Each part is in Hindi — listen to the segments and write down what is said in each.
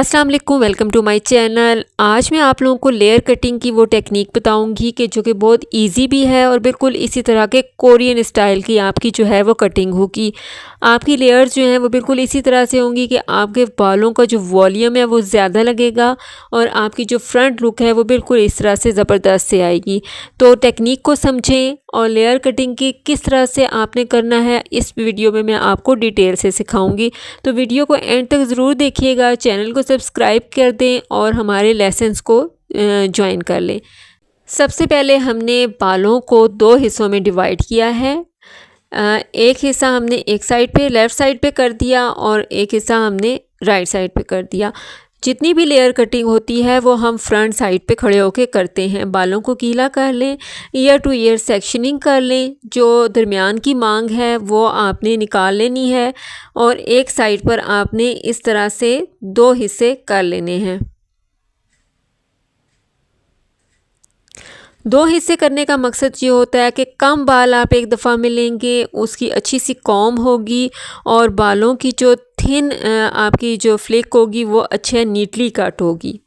अस्सलाम वालेकुम, वेलकम टू माय चैनल। आज मैं आप लोगों को लेयर कटिंग की वो टेक्निक बताऊंगी कि जो कि बहुत इजी भी है और बिल्कुल इसी तरह के कोरियन स्टाइल की आपकी जो है वो कटिंग होगी। आपकी लेयर्स जो हैं वो बिल्कुल इसी तरह से होंगी कि आपके बालों का जो वॉल्यूम है वो ज़्यादा लगेगा और आपकी जो फ्रंट लुक है वो बिल्कुल इस तरह से ज़बरदस्त से आएगी। तो टेक्निक को समझें और लेयर कटिंग की किस तरह से आपने करना है इस वीडियो में मैं आपको डिटेल से सिखाऊंगी। तो वीडियो को एंड तक ज़रूर देखिएगा, चैनल को सब्सक्राइब कर दें और हमारे लेसन्स को ज्वाइन कर लें। सबसे पहले हमने बालों को दो हिस्सों में डिवाइड किया है। एक हिस्सा हमने एक साइड पे लेफ़्ट साइड पे कर दिया और एक हिस्सा हमने राइट साइड पे कर दिया। जितनी भी लेयर कटिंग होती है वो हम फ्रंट साइड पे खड़े होके करते हैं। बालों को गीला कर लें, ईयर टू ईयर सेक्शनिंग कर लें, जो दरमियान की मांग है वो आपने निकाल लेनी है और एक साइड पर आपने इस तरह से दो हिस्से कर लेने हैं। दो हिस्से करने का मकसद ये होता है कि कम बाल आप एक दफ़ा में लेंगे, उसकी अच्छी सी कॉम्ब होगी और बालों की जो थिन आपकी जो फ्लिक होगी वो अच्छे नीटली कट होगी।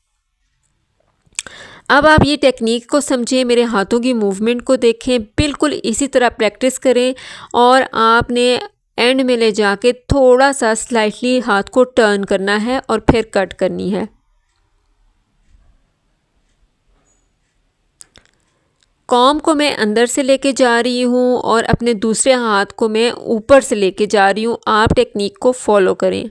अब आप ये टेक्निक को समझें, मेरे हाथों की मूवमेंट को देखें, बिल्कुल इसी तरह प्रैक्टिस करें और आपने एंड में ले जाके थोड़ा सा स्लाइटली हाथ को टर्न करना है और फिर कट करनी है। कॉम्ब को मैं अंदर से लेके जा रही हूँ और अपने दूसरे हाथ को मैं ऊपर से लेके जा रही हूँ। आप टेक्निक को फॉलो करें।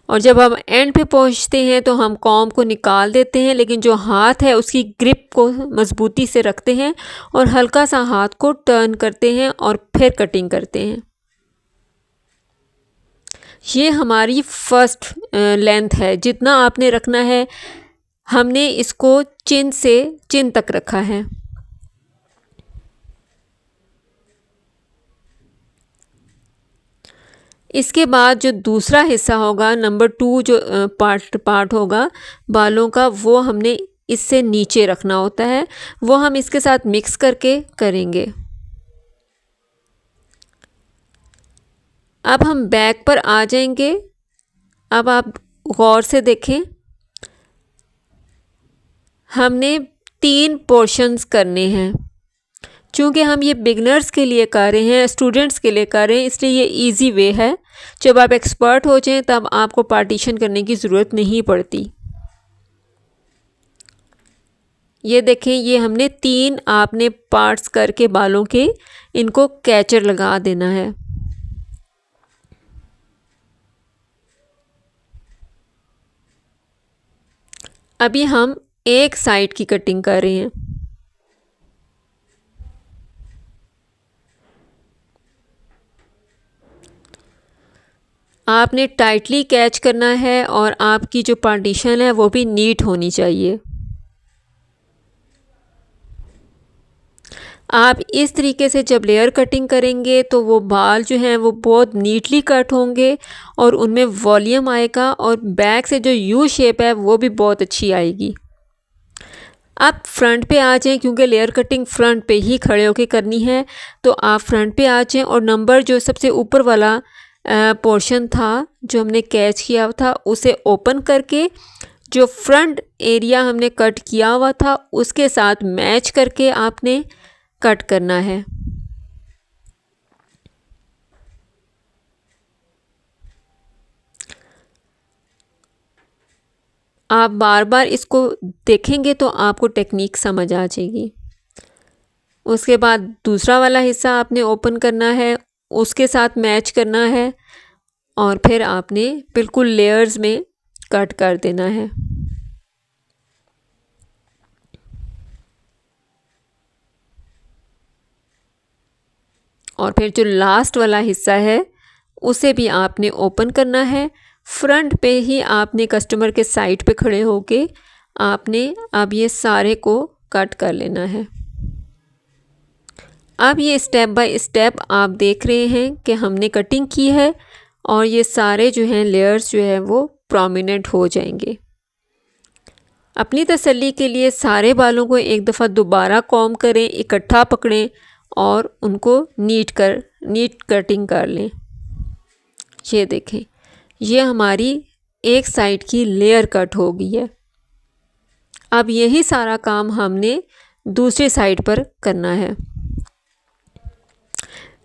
और जब हम एंड पे पहुँचते हैं तो हम कॉम्ब को निकाल देते हैं, लेकिन जो हाथ है उसकी ग्रिप को मज़बूती से रखते हैं और हल्का सा हाथ को टर्न करते हैं और फिर कटिंग करते हैं। ये हमारी फर्स्ट लेंथ है। जितना आपने रखना है, हमने इसको चिन से चिन तक रखा है। इसके बाद जो दूसरा हिस्सा होगा, नंबर 2 जो पार्ट होगा बालों का, वो हमने इससे नीचे रखना होता है। वो हम इसके साथ मिक्स करके करेंगे। अब हम बैक पर आ जाएंगे। अब आप गौर से देखें, हमने 3 पोर्शंस करने हैं। चूँकि हम ये बिगनर्स के लिए कर रहे हैं, स्टूडेंट्स के लिए कर रहे हैं, इसलिए ये इजी वे है। जब आप एक्सपर्ट हो जाएं तब आपको पार्टीशन करने की ज़रूरत नहीं पड़ती। ये देखें, ये हमने 3 आपने पार्ट्स करके बालों के इनको कैचर लगा देना है। अभी हम एक साइड की कटिंग कर रहे हैं। आपने टाइटली कैच करना है और आपकी जो पार्टीशन है वो भी नीट होनी चाहिए। आप इस तरीके से जब लेयर कटिंग करेंगे तो वो बाल जो हैं वो बहुत नीटली कट होंगे और उनमें वॉल्यूम आएगा और बैक से जो यू शेप है वो भी बहुत अच्छी आएगी। आप फ्रंट पे आ जाएं, क्योंकि लेयर कटिंग फ्रंट पे ही खड़े होके करनी है, तो आप फ्रंट पे आ जाएं और नंबर जो सबसे ऊपर वाला पोर्शन था जो हमने कैच किया था उसे ओपन करके जो फ्रंट एरिया हमने कट किया हुआ था उसके साथ मैच करके आपने कट करना है। आप बार बार इसको देखेंगे तो आपको टेक्निक समझ आ जाएगी। उसके बाद दूसरा वाला हिस्सा आपने ओपन करना है, उसके साथ मैच करना है और फिर आपने बिल्कुल लेयर्स में कट कर देना है। और फिर जो लास्ट वाला हिस्सा है उसे भी आपने ओपन करना है। फ्रंट पे ही आपने कस्टमर के साइड पे खड़े होके आपने अब ये सारे को कट कर लेना है। अब ये स्टेप बाय स्टेप आप देख रहे हैं कि हमने कटिंग की है और ये सारे जो हैं लेयर्स जो है वो प्रोमिनेंट हो जाएंगे। अपनी तसल्ली के लिए सारे बालों को एक दफ़ा दोबारा कॉम्ब करें, इकट्ठा पकड़ें और उनको नीट कटिंग कर लें। ये देखें, ये हमारी एक साइड की लेयर कट हो गई है। अब यही सारा काम हमने दूसरी साइड पर करना है।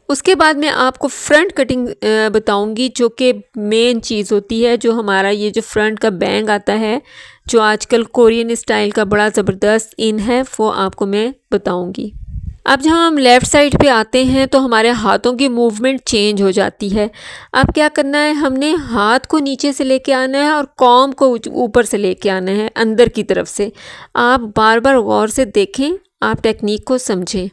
उसके बाद मैं आपको फ्रंट कटिंग बताऊंगी, जो कि मेन चीज़ होती है। जो हमारा ये जो फ्रंट का बैंग आता है, जो आजकल कोरियन स्टाइल का बड़ा ज़बरदस्त इन है, वो आपको मैं बताऊंगी। अब जब हम लेफ़्ट साइड पे आते हैं तो हमारे हाथों की मूवमेंट चेंज हो जाती है। अब क्या करना है, हमने हाथ को नीचे से लेके आना है और कॉम को ऊपर से लेके आना है अंदर की तरफ से। आप बार बार गौर से देखें, आप टेक्निक को समझें।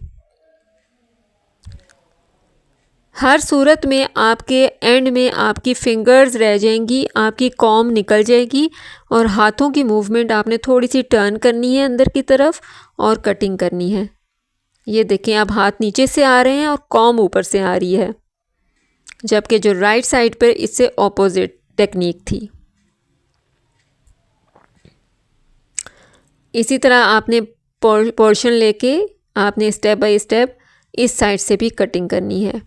हर सूरत में आपके एंड में आपकी फिंगर्स रह जाएंगी, आपकी कॉम निकल जाएगी और हाथों की मूवमेंट आपने थोड़ी सी टर्न करनी है अंदर की तरफ और कटिंग करनी है। ये देखें, अब हाथ नीचे से आ रहे हैं और कॉम ऊपर से आ रही है, जबकि जो राइट साइड पर इससे ऑपोजिट टेक्निक थी। इसी तरह आपने पोर्शन लेके आपने स्टेप बाय स्टेप इस साइड से भी कटिंग करनी है।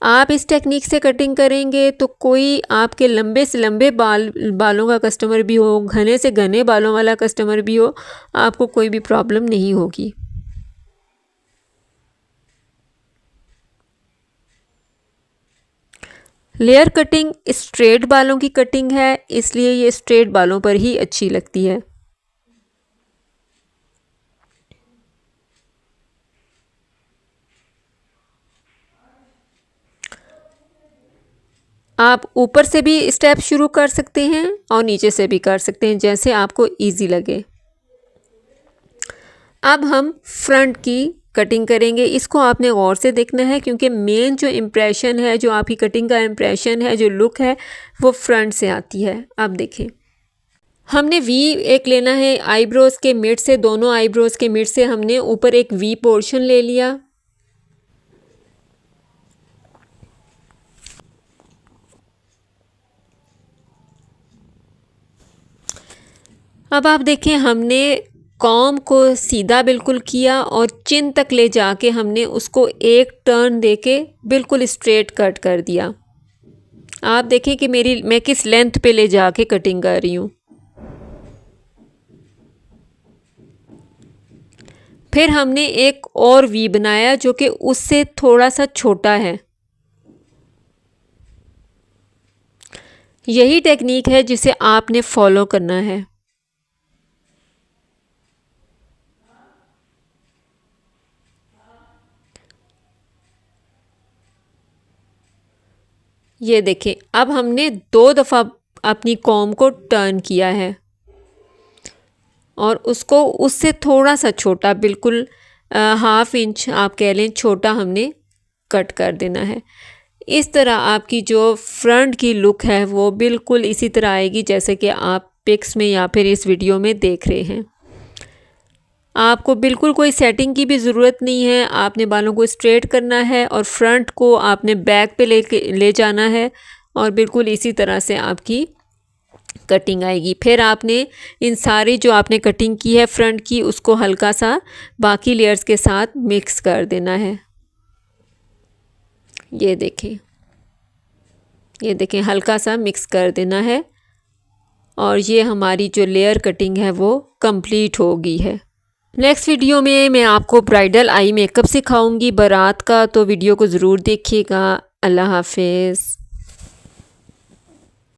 आप इस टेक्निक से कटिंग करेंगे तो कोई आपके लंबे से लंबे बालों का कस्टमर भी हो, घने से घने बालों वाला कस्टमर भी हो, आपको कोई भी प्रॉब्लम नहीं होगी। लेयर कटिंग स्ट्रेट बालों की कटिंग है, इसलिए ये स्ट्रेट बालों पर ही अच्छी लगती है। आप ऊपर से भी स्टेप शुरू कर सकते हैं और नीचे से भी कर सकते हैं, जैसे आपको इजी लगे। अब हम फ्रंट की कटिंग करेंगे। इसको आपने गौर से देखना है, क्योंकि मेन जो इम्प्रेशन है, जो आपकी कटिंग का इम्प्रेशन है, जो लुक है, वो फ्रंट से आती है। अब देखें, हमने वी एक लेना है आईब्रोज़ के मिड से, दोनों आईब्रोज़ के मिड से हमने ऊपर एक वी पोर्शन ले लिया। अब आप देखें, हमने कॉम को सीधा बिल्कुल किया और चिन तक ले जाके हमने उसको एक टर्न देके बिल्कुल स्ट्रेट कट कर दिया। आप देखें कि मैं किस लेंथ पे ले जाके कटिंग कर रही हूँ। फिर हमने एक और वी बनाया जो कि उससे थोड़ा सा छोटा है। यही टेक्निक है जिसे आपने फॉलो करना है। ये देखें, अब हमने 2 दफ़ा अपनी कॉम को टर्न किया है और उसको उससे थोड़ा सा छोटा, बिल्कुल हाफ इंच आप कह लें छोटा, हमने कट कर देना है। इस तरह आपकी जो फ्रंट की लुक है वो बिल्कुल इसी तरह आएगी जैसे कि आप पिक्स में या फिर इस वीडियो में देख रहे हैं। आपको बिल्कुल कोई सेटिंग की भी ज़रूरत नहीं है। आपने बालों को स्ट्रेट करना है और फ्रंट को आपने बैक पे ले जाना है और बिल्कुल इसी तरह से आपकी कटिंग आएगी। फिर आपने इन सारी जो आपने कटिंग की है फ्रंट की, उसको हल्का सा बाकी लेयर्स के साथ मिक्स कर देना है। ये देखें, ये देखें, हल्का सा मिक्स कर देना है और ये हमारी जो लेयर कटिंग है वो कंप्लीट हो गई है। नेक्स्ट वीडियो में मैं आपको ब्राइडल आई मेकअप सिखाऊंगी बारात का, तो वीडियो को ज़रूर देखिएगा। अल्लाह हाफिज़।